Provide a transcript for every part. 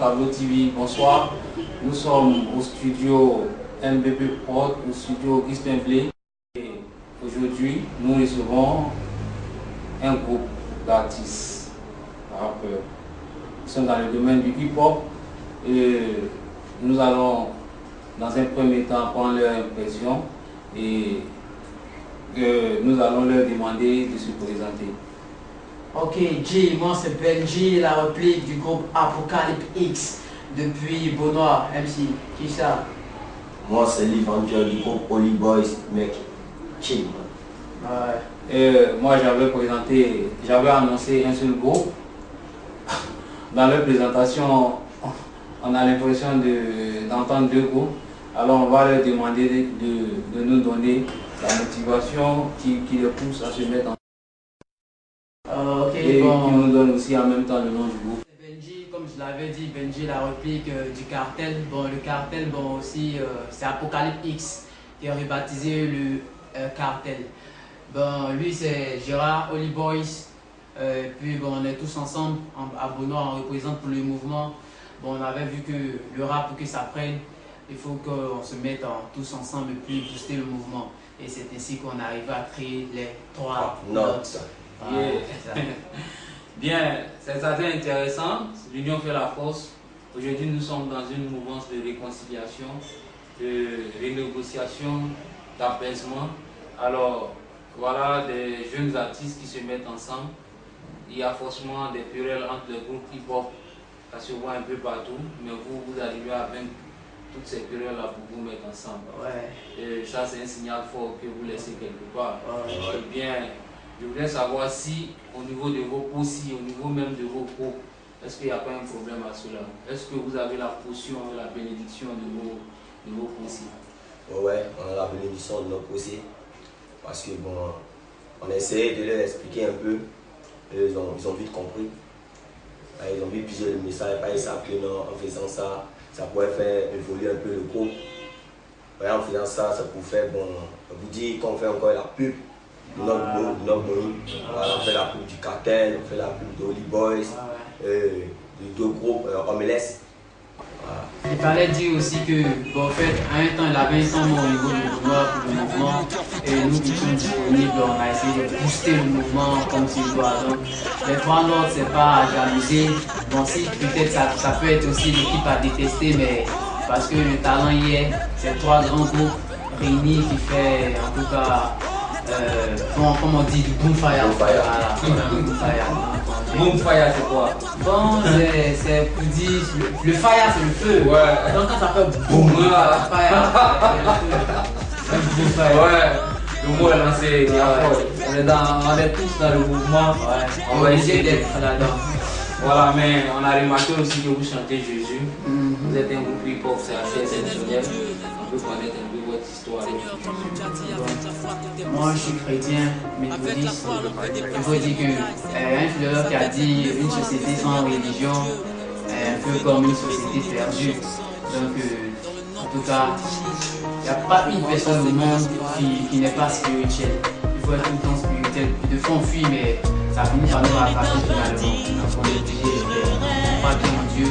Tableau TV, bonsoir. Nous sommes au studio MBP Prod, au studio Crispin Blé. Aujourd'hui, nous recevons un groupe d'artistes, rappeurs. Ils sont dans le domaine du hip-hop et nous allons dans un premier temps prendre leur impression et nous allons leur demander de se présenter. Ok, G, moi c'est Benji, la réplique du groupe Apocalypse X depuis Benoît, MC. Qui ça? Moi c'est l'Evangel du groupe Holy Boys, mec. Chill. Ouais. Moi j'avais annoncé un seul groupe. Dans leur présentation, on a l'impression d'entendre deux groupes. Alors on va leur demander de nous donner la motivation qui les pousse à se mettre en et bon. qui nous donne aussi en même temps le nom du groupe. Benji, comme je l'avais dit, Benji, la réplique du cartel. Bon, le cartel, bon aussi, c'est Apocalypse X qui a rebaptisé le cartel. Bon, lui c'est Gérard, Holy Boys. Puis bon, on est tous ensemble à Benoît, on représente pour le mouvement. Bon, on avait vu que le rap, pour que ça prenne, il faut qu'on se mette tous ensemble et puis booster le mouvement. Et c'est ainsi qu'on arrive à créer les trois notes. Bien, c'est intéressant. L'union fait la force. Aujourd'hui, nous sommes dans une mouvance de réconciliation, de renégociation, d'apaisement. Alors, voilà des jeunes artistes qui se mettent ensemble. Il y a forcément des querelles entre les groupes hip-hop. Ça se voit un peu partout, mais vous arrivez à vaincre toutes ces querelles-là pour vous mettre ensemble. Ouais. Et ça, c'est un signal fort que vous laissez quelque part. Ouais. Eh bien, je voulais savoir si, au niveau de vos poussis, au niveau même de vos groupes, est-ce qu'il n'y a pas un problème à cela? Est-ce que vous avez la potion, la bénédiction de vos poussis? Ouais, on a la bénédiction de nos poussis. Parce que bon, on a essayé de leur expliquer un peu. Ils ont vite compris. Ils ont vite pigé le message. Ils savent que non, en faisant ça, ça pourrait faire évoluer un peu le groupe. En faisant ça, ça pourrait faire, bon, vous dire qu'on fait encore la pub de notre groupe. Voilà, on fait la pub du cartel, on fait la pub de Holy Boys, de deux groupes, Homeless. Il fallait dire aussi que, bon, en fait, à un temps, il avait un temps au niveau du mouvement, et nous qui sommes disponibles, on a essayé de booster le mouvement comme s'il doit. Donc, les trois notes, c'est pas à jalouser. Bon, si peut-être ça peut être aussi l'équipe à détester, mais parce que le talent y est, c'est trois grands groupes réunis qui fait, en tout cas, comment on dit, du boom fire. Boom fire. Boom fire, c'est quoi? Bon, c'est pour dire, le fire c'est le feu. Ouais. Donc quand ça fait boum, fire, c'est le feu. Ouais, le mot est lancé. On est tous dans le mouvement. Ouais. On va essayer d'être là-dedans. Voilà, mais on a remarqué aussi que vous chantez Jésus. Vous êtes un groupe hip-hop, c'est assez exceptionnel. On peut connaître un peu votre histoire. Moi je suis chrétien, méthodiste. Il faut dire qu'un philosophe qui a dit une société sans religion est un peu comme une société perdue. Donc en tout cas, il n'y a pas une personne au monde qui n'est pas spirituelle. Il faut être tout le temps spirituel. De fois on fuit, mais ça finit par nous rattraper finalement. Donc on est obligé de croire en Dieu.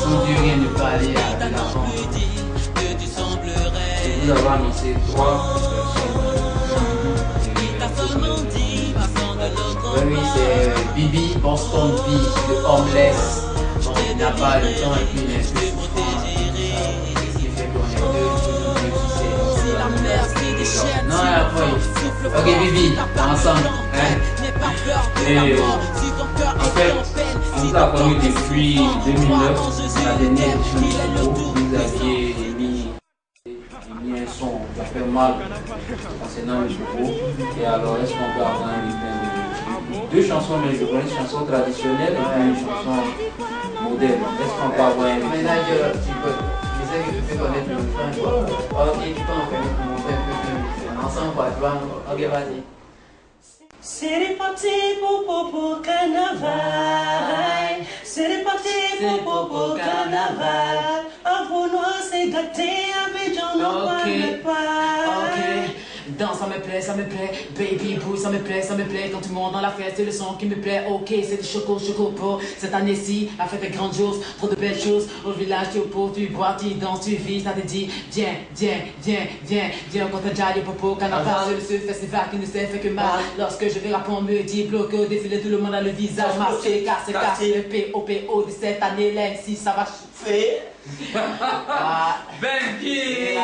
Sans Dieu, rien ne peut aller de l'avant. Vous avez annoncé trois oui, c'est Bibi, Boston B, de Homeless. Bon, il n'a pas le temps et puis il est un peu frustré. Ce qui fait qu'on est deux, non, après. Ok, Bibi, ensemble. Et en fait, on vous a connu depuis 2009, la dernière édition du groupe. Vous aviez mis un son qui a fait mal concernant le groupe. Et alors, est-ce qu'on peut avoir un rythme de deux chansons, mais je connais une chanson traditionnelle et puis une chanson moderne. Est-ce qu'on peut avoir un rythme? Je sais que tu peux connaître le refrain. Ok, tu peux en faire un ensemble, quoi, tu vois. Ok, vas-y. C'est reparti pour carnaval. C'est reparti pour carnaval. À Benoît, c'est gâté, à Abidjan, on ne parle pas. Danse ça me plaît, baby boo, ça me plaît, quand tout le monde dans la fête, c'est le son qui me plaît, ok, c'est du choco pour cette année-ci, la fête est grandiose, trop de belles choses, au village tu es au pot, tu bois, tu danses, tu vis, ça te dit, viens, quand t'as déjà les popos, carnaval, c'est le seul festival qui ne s'est fait que mal, lorsque je vais la pompe, me dit, bloqué au défilé, tout le monde a le visage masqué, cassé, le POPO de cette année, l'MC, ça va chauffer. Benji!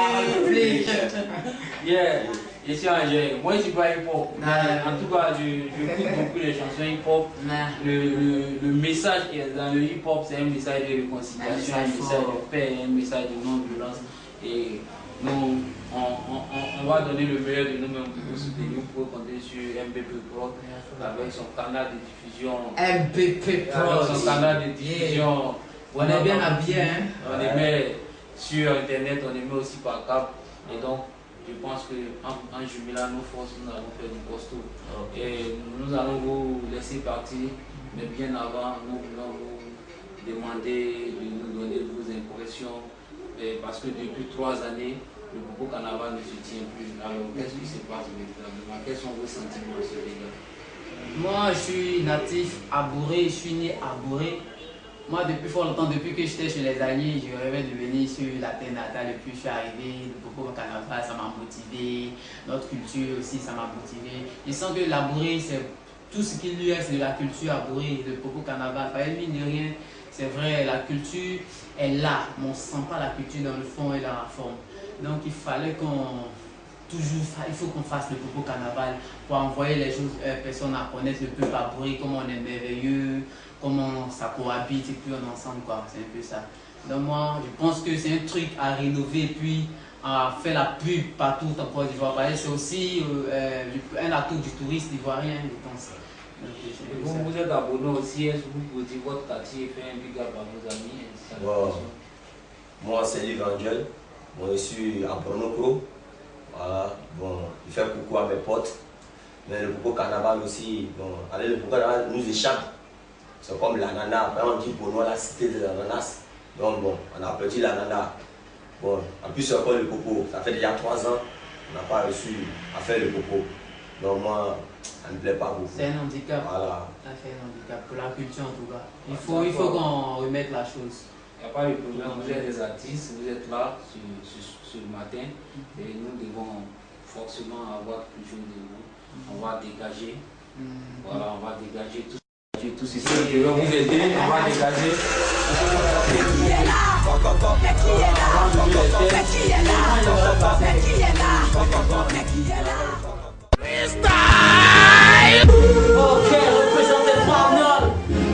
Yeah. Je suis Angers. Moi, je suis pas hip-hop. En tout cas, j'écoute beaucoup les chansons hip-hop. Le message qui est dans le hip-hop, c'est un message de réconciliation, un message de paix, un message de non-violence. Et nous, on va donner le meilleur de nous-mêmes pour vous soutenir, pour compter sur MBP Pro avec son canal de diffusion. MBP Pro. Son canal de diffusion. On est bien habillé, hein? On émet sur internet, on émet aussi par câble. Et donc, je pense qu'en jumelant nos forces, nous allons faire du costaud. Et nous allons vous laisser partir, mais bien avant, nous voulons vous demander de nous donner vos impressions. Parce que depuis 3 années, le Popo Carnaval ne se tient plus. Alors, qu'est-ce qui se passe véritablement? Quels sont vos sentiments sur les gars? Moi, je suis natif à Bourré, je suis né à Bourré. Moi, depuis fort longtemps, depuis que j'étais chez les Alliés, je rêvais de venir sur la terre natale. Et puis, je suis arrivé, le Popo Carnaval, ça m'a motivé. Notre culture aussi, ça m'a motivé. Je sens que la Bourré, c'est tout ce qu'il lui est, c'est de la culture à Bourré, le Popo Carnaval. Enfin, mine de rien, c'est vrai, la culture est là, mais on ne sent pas la culture dans le fond et dans la forme. Donc, il fallait il faut qu'on fasse le Popo Carnaval pour envoyer les choses, personnes à connaître le peuple à Bourré, comment on est merveilleux, comment ça cohabite et puis on est ensemble, quoi. C'est un peu ça. Donc moi, je pense que c'est un truc à rénover et puis à faire la pub partout en Côte d'Ivoire. C'est aussi un atout du touriste ivoirien, je pense. Donc, vous êtes abonné aussi, est-ce que vous pouvez dire votre quartier et faire un big up à vos amis? Wow. Moi, c'est l'Evangel. Moi, je suis à Bonocro. Voilà. Bon, je fais coucou à mes potes. Mais le Popo Carnaval aussi, bon, allez, le Popo Carnaval nous échappe. C'est comme l'ananas. Après, on dit pour nous la cité des ananas. Donc, bon, on a petit l'ananas. Bon, en plus, c'est encore le Popo. Ça fait déjà 3 ans on n'a pas réussi à faire le Popo. Donc, moi, ça ne me plaît pas beaucoup. C'est un handicap. Voilà. Ça fait un handicap pour la culture en tout cas. Il faut qu'on remette la chose. Il n'y a pas de problème, vous êtes des artistes, vous êtes là ce matin et nous devons forcément avoir quelque chose de vous. On va dégager, voilà, on va dégager tout ceci. Je vais vous aider, on va dégager. Mais qui est là? Mais qui est là? Mais qui est là? Mais qui est là? Mais qui est là? Freestyle! Ok, représenté par Arnold.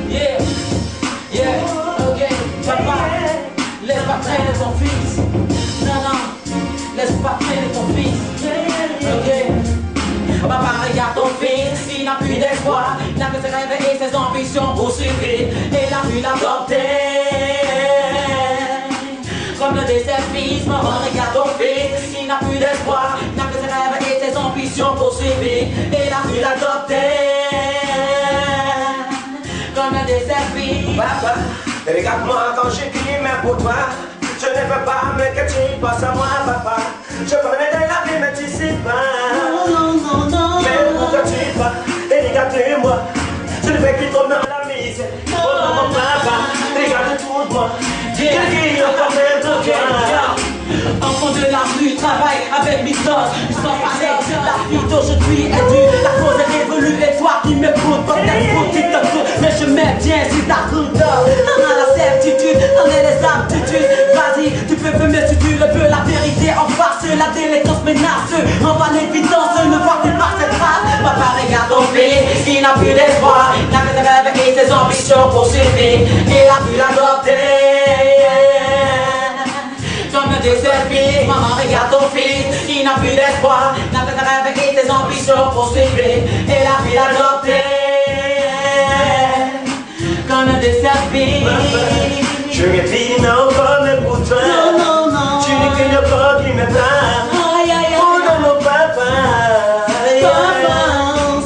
Yeah, ok, papa, laisse pas traîner ton fils. Non, laisse pas traîner ton fils. Ok, papa, regarde ton fils, il n'a plus d'espoir. Il n'a que ses rêves et ses ambitions poursuivies. Et la rue l'a adopté. Comme le désertisme, regarde ton fils, il n'a plus d'espoir. Il n'a que ses rêves et ses ambitions poursuivies. Et la rue l'a adopté. Comme le désertisme. Papa, regarde-moi quand j'écris même pour toi. Je ne veux pas mais que tu penses à moi, papa. Je connais de la vie mais tu sais pas. Non. Mais pourquoi tu vas et regarde-moi. Je ne veux plus tomber dans la misère. Oh non mon papa, regarde tout moi. Je vis encore même pour toi. Enfant de la rue, travaille avec mes doses. Ils sont pareils, la vie d'aujourd'hui est dure. La cause est révolue et toi qui m'écoutes, peut-être pour qui te coûte. Mais je m'aime bien si ta route d'or. On a la certitude, on est les aptitudes. Vas-y, tu peux fumer si tu le veux. La vérité en face, la délinquance menace. On va l'évidence, ne vois-tu pas cette phrase? Papa, regarde ton fils, il n'a plus d'espoir. Il n'a que ses rêves et ses ambitions poursuivies. Il a pu l'adopter. Comme des selfies, maman regarde ton fils, il n'a plus d'espoir, n'a que ses rêves et ses ambitions poursuivies, et la vie l'adopter. Comme des selfies. Je me dis non comme pour toi. Non. Tu n'es que le corps qui me plaît. Oh non mon papa. Papa,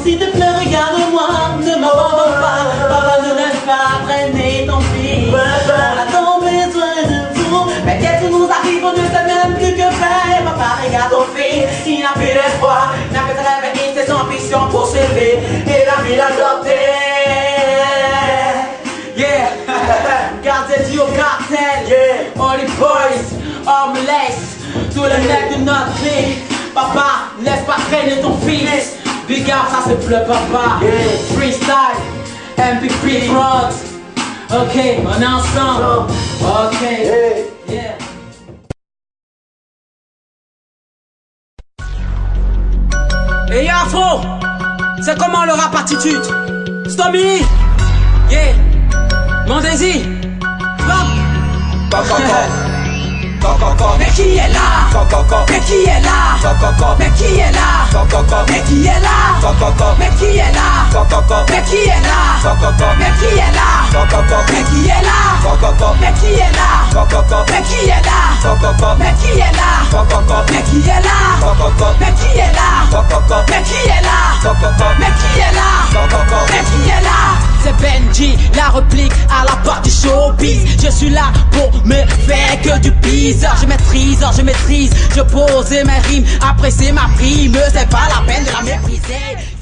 s'il te plaît regarde-moi, ne m'abandonne pas. Papa ne laisse pas traîner ton fils. Papa. On a tant besoin de vous. Mais qu'est-ce qui nous arrive, on ne sait même plus que faire. Papa regarde ton fils, il n'a plus d'espoir. conditions pour s'élever et la ville adoptée. Yeah, gardez du au cartel, Yeah. all the boys, homeless, tous les mecs de notre clique. Papa, laisse pas traîner ton fils. Big up, ça c'est bleu papa. Yeah. Freestyle, MVP front. Ok, on est ensemble. Ok, Hey. yeah. Et yo Afro, c'est comment le rap attitude? Stomy, yeah, mon désir, Mais qui est là? Mais qui est là? Mais qui est là? Mais qui est là? Mais qui est là? Mais qui est là? Mais qui est là? Mais qui est là? Mais qui est là? Mais qui est là? Mais qui est là? Mais qui est là? Mais qui est là? Mais qui est là? Mais qui est là? Mais qui est là? c'est Benji, la réplique à la part du showbiz. Je suis là pour me faire que du bise. Je maîtrise, je pose mes rimes. Après c'est ma prime, c'est pas la peine de la mépriser.